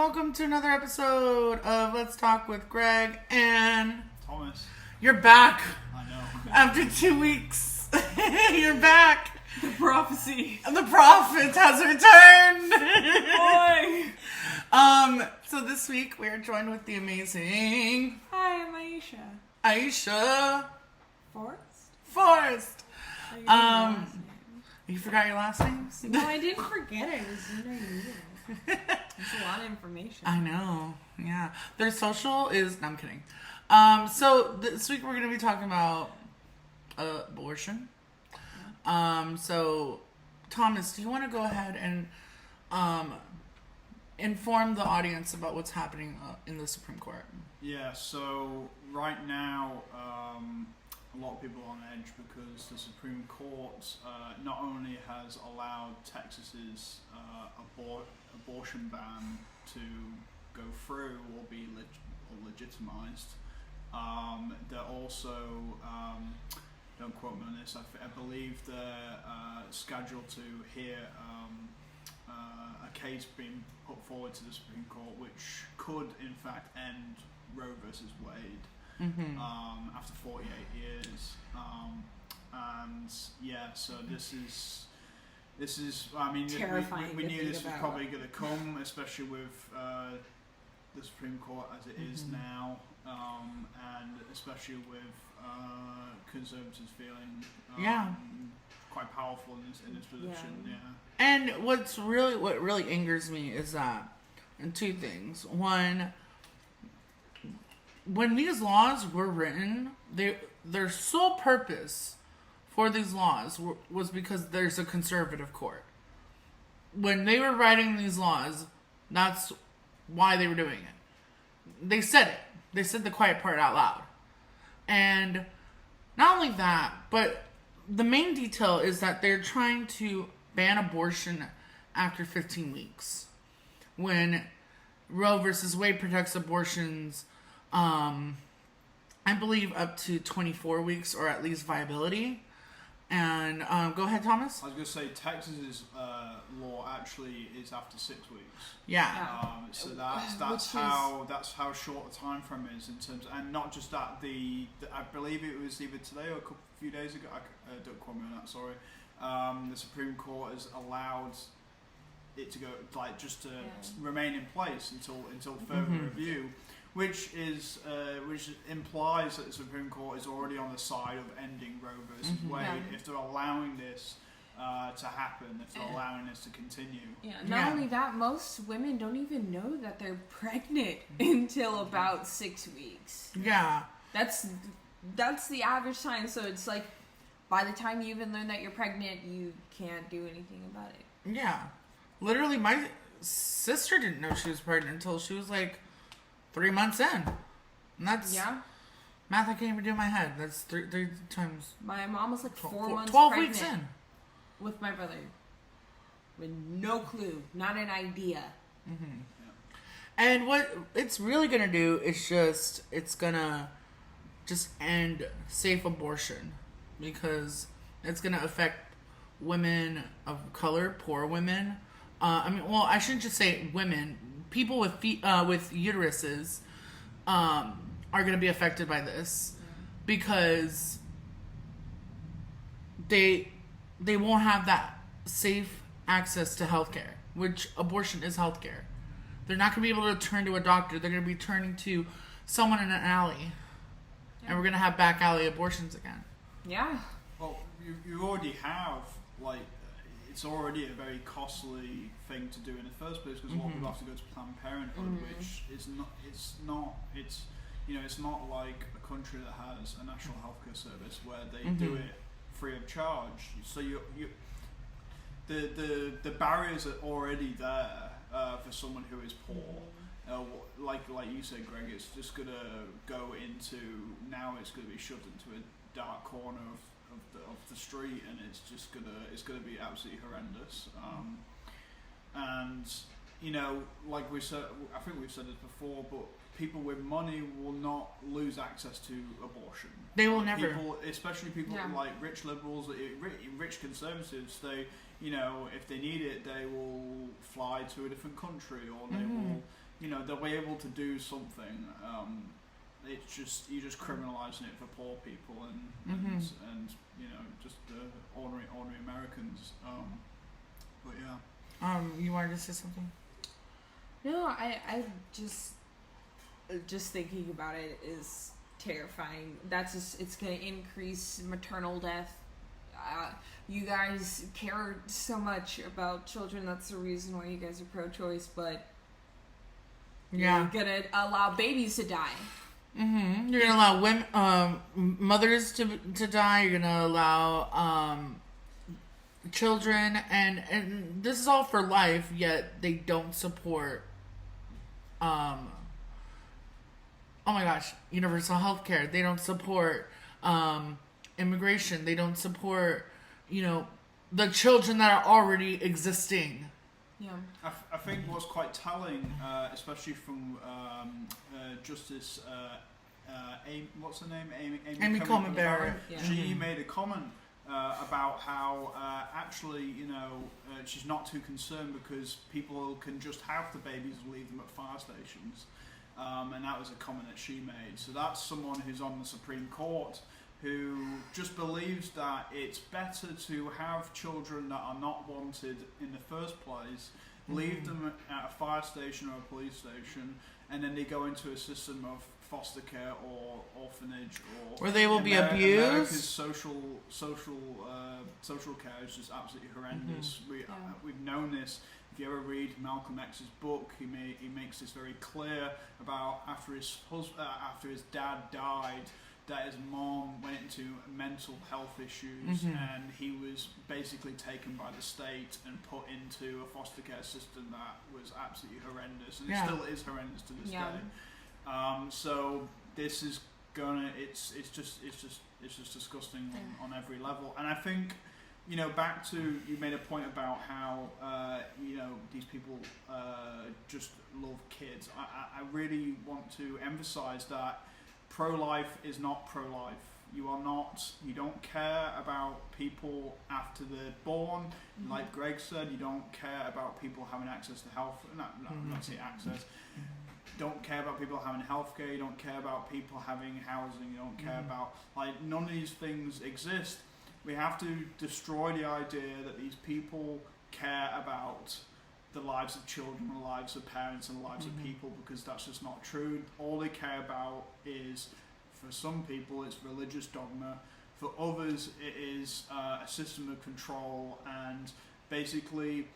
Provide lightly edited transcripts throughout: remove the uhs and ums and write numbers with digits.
welcome to another episode of Let's Talk with Greg and Thomas. You're back. I know. After 2 weeks, you're back. The prophecy. The prophet has returned. Boy. So this week we are joined with the amazing Hi, I'm Aiesha. Aiesha Forrest? Forrest. You forgot your last name? No, I didn't forget it. I just didn't know you needed it. It's a lot of information. I know. Yeah. Their social is... No, I'm kidding. So this week we're going to be talking about abortion. So, Thomas, do you want to go ahead and inform the audience about what's happening in the Supreme Court? Yeah, so right now, a lot of people are on edge because the Supreme Court not only has allowed Texas's abortion ban to go through or be legitimized, they're also, don't quote me on this, I believe they're scheduled to hear a case being put forward to the Supreme Court which could in fact end Roe versus Wade. Mm-hmm. After 48 years, and yeah, so this is. I mean, terrifying. We knew this was probably going to come, especially with the Supreme Court as it is now, and especially with conservatives feeling quite powerful in this position. Yeah. And what really angers me is that, and two things. One, when these laws were written, their sole purpose for these laws was because there's a conservative court. When they were writing these laws, that's why they were doing it. They said it. They said the quiet part out loud. And not only that, but the main detail is that they're trying to ban abortion after 15 weeks. When Roe versus Wade protects abortions, I believe up to 24 weeks or at least viability. And go ahead, Thomas. I was going to say Texas's law actually is after 6 weeks. Yeah. So that's how short the time frame is in terms, and not just that. I believe it was either today or a few days ago. Don't quote me on that. Sorry. The Supreme Court has allowed it to go just to remain in place until further review. Which implies that the Supreme Court is already on the side of ending Roe versus Wade if they're allowing this to happen, if they're allowing this to continue. Yeah. Not only that, most women don't even know that they're pregnant until about 6 weeks. Yeah. That's the average time. So it's like, by the time you even learn that you're pregnant, you can't do anything about it. Yeah. Literally, my sister didn't know she was pregnant until she was like 3 months in. And that's math I can't even do in my head. That's three times. My mom was like 4 months 12 pregnant weeks in. with my brother. With no clue. Not an idea. Mm-hmm. Yeah. And what it's really going to do is it's going to just end safe abortion. Because it's going to affect women of color, poor women. I shouldn't just say women. People with uteruses are going to be affected by this because they won't have that safe access to healthcare, which abortion is healthcare. They're not going to be able to turn to a doctor. They're going to be turning to someone in an alley, and we're going to have back alley abortions again. Yeah. Well, you already have it's already a very costly thing to do in the first place because a lot of people have to go to Planned Parenthood, which is not. It's not like a country that has a national healthcare service where they do it free of charge. So the barriers are already there for someone who is poor. Like you said, Greg, it's just gonna go into it's gonna be shoved into a dark corner of the street, and it's gonna be absolutely horrendous. And like we said, I think we've said this before, but people with money will not lose access to abortion. They will never. Especially people like rich liberals, rich conservatives. They, if they need it, they will fly to a different country, or they will, they'll be able to do something. It's just you're just criminalising it for poor people and just ordinary Americans. But yeah. You wanted to say something? No, I just thinking about it is terrifying. It's going to increase maternal death. You guys care so much about children. That's the reason why you guys are pro-choice, but you're going to allow babies to die. Mm-hmm. You're going to allow women, mothers to die. You're going to allow children, and this is all for life, yet they don't support oh my gosh, universal health care. They don't support immigration. They don't support the children that are already existing. Yeah, I think what's quite telling, especially from Justice what's her name, Amy Coney Barrett. Yeah. She made a comment about how actually she's not too concerned because people can just have the babies and leave them at fire stations, and that was a comment that she made. So that's someone who's on the Supreme Court who just believes that it's better to have children that are not wanted in the first place, leave them at a fire station or a police station, and then they go into a system of foster care or orphanage or where they will be abused. America's social care is just absolutely horrendous. We've known this. If you ever read Malcolm X's book, he makes this very clear about after his dad died, that his mom went into mental health issues, and he was basically taken by the state and put into a foster care system that was absolutely horrendous, and it still is horrendous to this day. So this is it's just disgusting on every level. And I think back to, you made a point about how these people just love kids. I really want to emphasize that pro-life is not pro-life. You don't care about people after they're born. Like Greg said, you don't care about people having access to health. Not say access. Don't care about people having healthcare. You don't care about people having housing. You don't care about, none of these things exist. We have to destroy the idea that these people care about the lives of children, the lives of parents, and the lives of people, because that's just not true. All they care about is, for some people, it's religious dogma. For others, it is a system of control and basically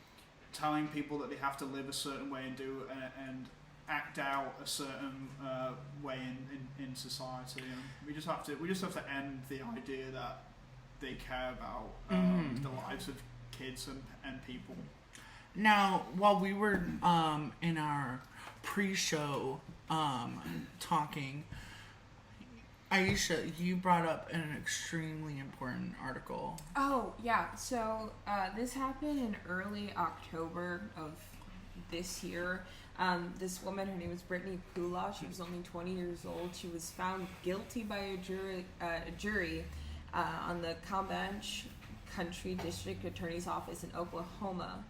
telling people that they have to live a certain way and act out a certain way in society. And we just have to end the idea that they care about the lives of kids and people. Now, while we were in our pre-show talking, Aiesha, you brought up an extremely important article. Oh, yeah. So this happened in early October of this year. This woman, her name was Brittany Pula. She was only 20 years old. She was found guilty by a jury on the Comanche Country District Attorney's Office in Oklahoma.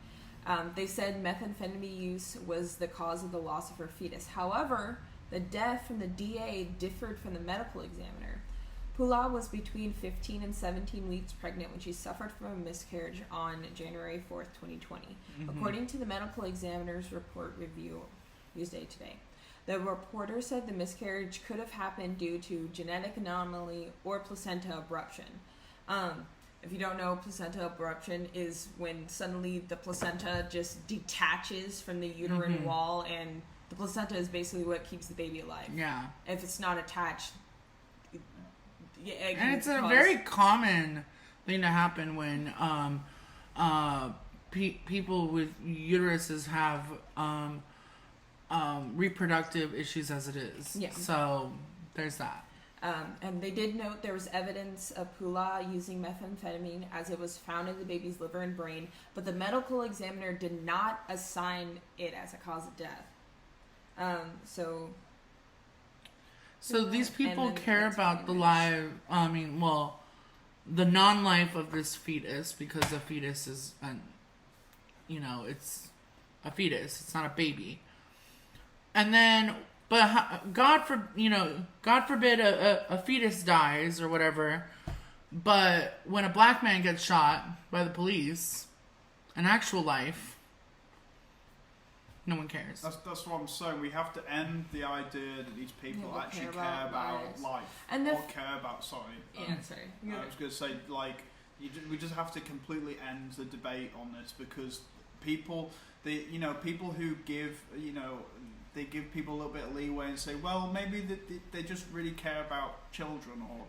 They said methamphetamine use was the cause of the loss of her fetus. However, the death from the DA differed from the medical examiner. Pula was between 15 and 17 weeks pregnant when she suffered from a miscarriage on January 4th, 2020, according to the medical examiner's report review Tuesday today. The reporter said the miscarriage could have happened due to genetic anomaly or placenta abruption. If you don't know, placenta abruption is when suddenly the placenta just detaches from the uterine wall, and the placenta is basically what keeps the baby alive. Yeah. If it's not attached, and it's a very common thing to happen when people with uteruses have reproductive issues as it is. Yeah. So there's that. And they did note there was evidence of Pula using methamphetamine as it was found in the baby's liver and brain, but the medical examiner did not assign it as a cause of death. So these people care about the life, the non-life of this fetus, because the fetus is, it's a fetus. It's not a baby. And then, but God forbid a fetus dies or whatever. But when a black man gets shot by the police, in actual life, no one cares. That's what I'm saying. We have to end the idea that these people actually care about life and or care about. Sorry. Yeah, sorry. I was going to say, like, we just have to completely end the debate on this, because people who give, they give people a little bit of leeway and say, well, maybe they just really care about children, or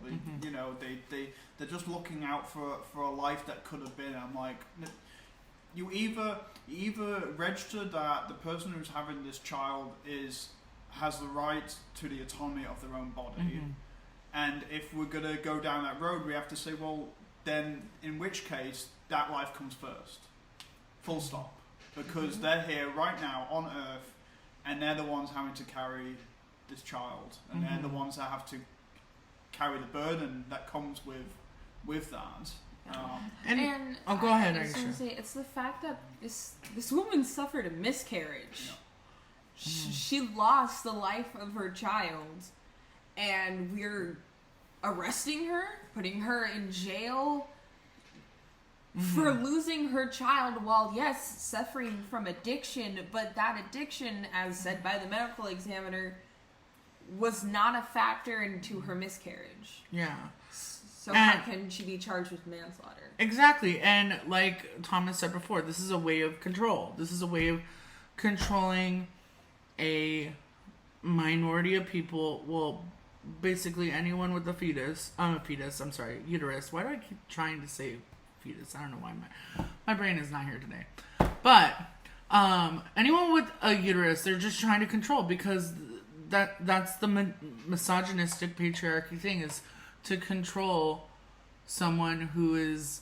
they're just looking out for a life that could have been. I'm like, you either register that the person who's having this child has the right to the autonomy of their own body, and if we're gonna go down that road, we have to say, well, then in which case that life comes first, full stop, because they're here right now on Earth, and they're the ones having to carry this child, and they're the ones that have to carry the burden that comes with that. Go ahead. I was going to say, it's the fact that this woman suffered a miscarriage. Yeah. She lost the life of her child, and we're arresting her, putting her in jail for losing her child, while yes, suffering from addiction, but that addiction, as said by the medical examiner, was not a factor into her miscarriage. Yeah. So how can she be charged with manslaughter? Exactly. And like Thomas said before, this is a way of control. This is a way of controlling a minority of people. Well, basically anyone with a uterus. Why do I keep trying to say fetus? I don't know why my brain is not here today. But anyone with a uterus, they're just trying to control, because that's the misogynistic patriarchy thing, is to control someone who is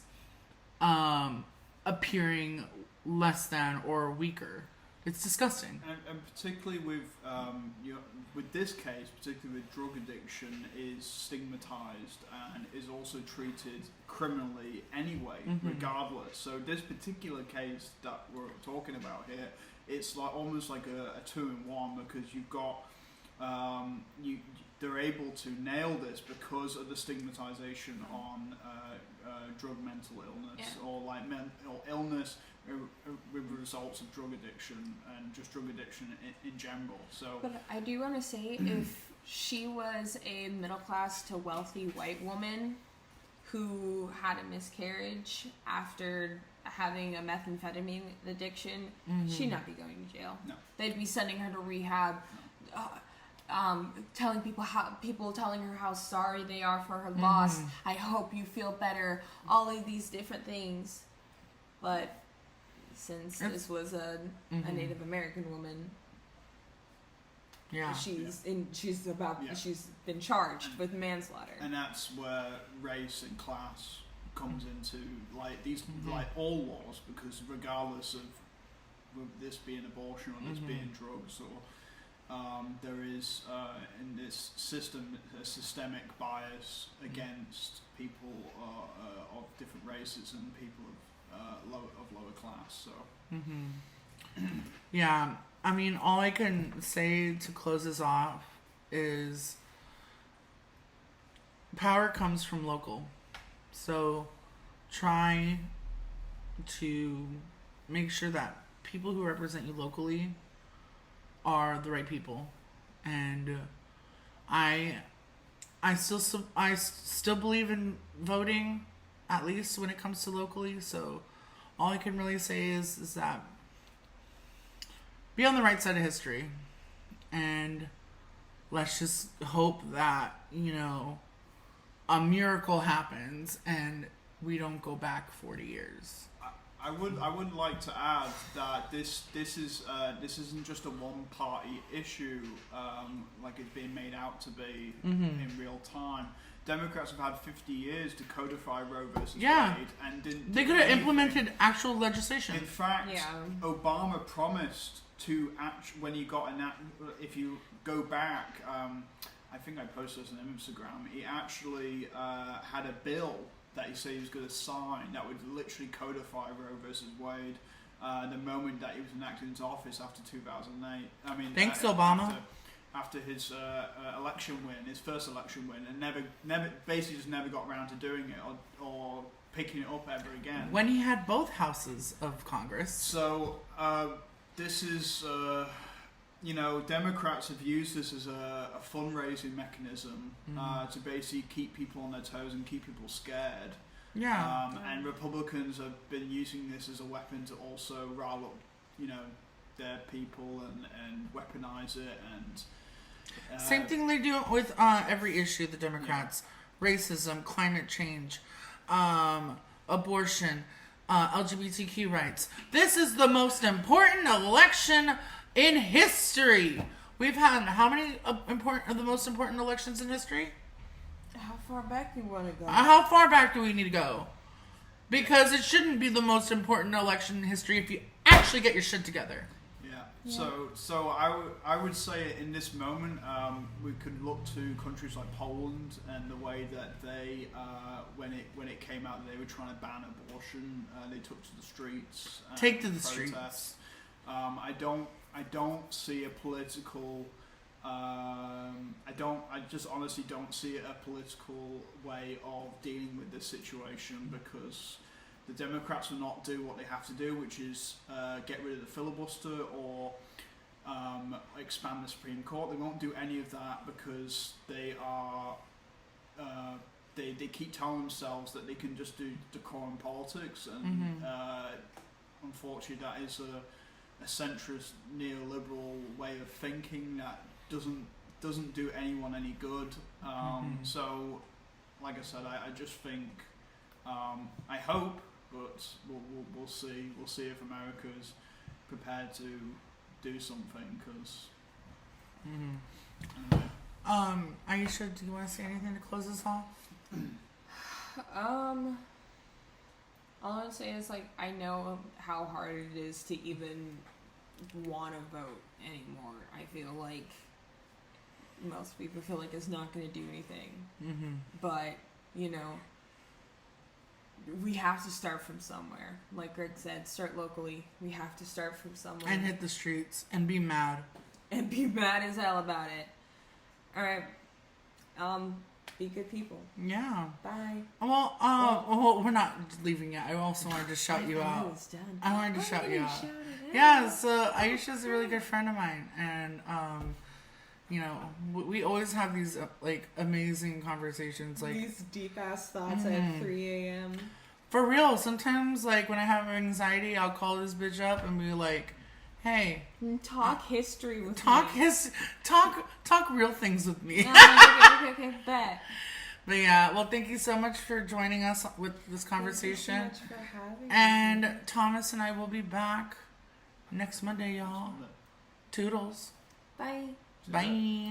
appearing less than or weaker. It's disgusting. And particularly with this case, particularly with drug addiction, is stigmatized and is also treated criminally anyway, regardless. So this particular case that we're talking about here, it's like almost like a 2-in-1, because you've got they're able to nail this because of the stigmatization on drug mental illness, or like mental illness with results of drug addiction, and just drug addiction in general. So, but I do want to say, if she was a middle class to wealthy white woman who had a miscarriage after having a methamphetamine addiction, she'd not be going to jail. No. They'd be sending her to rehab. Telling people telling her how sorry they are for her loss. I hope you feel better. All of these different things, but since this was a Native American woman, she's been charged with manslaughter, and that's where race and class comes into like all laws, because regardless of this being abortion or this being drugs, or there is in this system a systemic bias against people of different races and people of lower class. So yeah, I mean, all I can say to close this off is power comes from local. So try to make sure that people who represent you locally are the right people, and I still believe in voting, at least when it comes to locally. So all I can really say is that be on the right side of history, and let's just hope that a miracle happens and we don't go back 40 years. I would like to add that this isn't just a one-party issue, like it's being made out to be in real time. Democrats have had 50 years to codify Roe versus Wade, and didn't. They could have implemented actual legislation. In fact, Obama promised to when he got if you go back, I think I posted this on Instagram. He actually had a bill that he said he was going to sign that would literally codify Roe versus Wade, the moment that he was enacted into office after 2008. I mean, thanks, Obama. After his election win, his first election win, and never basically just never got around to doing it or picking it up ever again. When he had both houses of Congress. So this is, Democrats have used this as a fundraising mechanism to basically keep people on their toes and keep people scared. Yeah. And Republicans have been using this as a weapon to also rile up, their people and weaponize it and. Same thing they do with every issue. The Democrats, racism, climate change, abortion, LGBTQ rights. This is the most important election in history. We've had how many the most important elections in history? How far back do you want to go? How far back do we need to go? Because it shouldn't be the most important election in history if you actually get your shit together. Yeah. So I would say in this moment we could look to countries like Poland and the way that they when it came out that they were trying to ban abortion, they took to the streets. Take to the streets. I don't see a political. I just honestly don't see a political way of dealing with this situation because the Democrats will not do what they have to do, which is get rid of the filibuster or expand the Supreme Court. They won't do any of that because they are they keep telling themselves that they can just do decorum politics, and unfortunately, that is a centrist neoliberal way of thinking that doesn't do anyone any good. So, like I said, I just think I hope. But we'll see. We'll see if America's prepared to do something. Because. Aiesha, do you want to say anything to close us off? All I would say is I know how hard it is to even want to vote anymore. I feel like most people feel like it's not going to do anything. But we have to start from somewhere. Like Greg said, start locally. We have to start from somewhere. And hit the streets and be mad. And be mad as hell about it. Alright. Be good people. Yeah. Bye. Well, we're not leaving yet. I also wanted to shout you out. It's done. I wanted to shout you out. Yeah, so Aiesha's a really good friend of mine. And, we always have these amazing conversations. These deep ass thoughts at 3 a.m. For real, sometimes when I have anxiety, I'll call this bitch up and be like, "Hey, talk history with me. Talk real things with me." Okay, bet. But yeah, well, thank you so much for joining us with this conversation. Thank you so much for having me. And Thomas and I will be back next Monday, y'all. Toodles. Bye. Bye.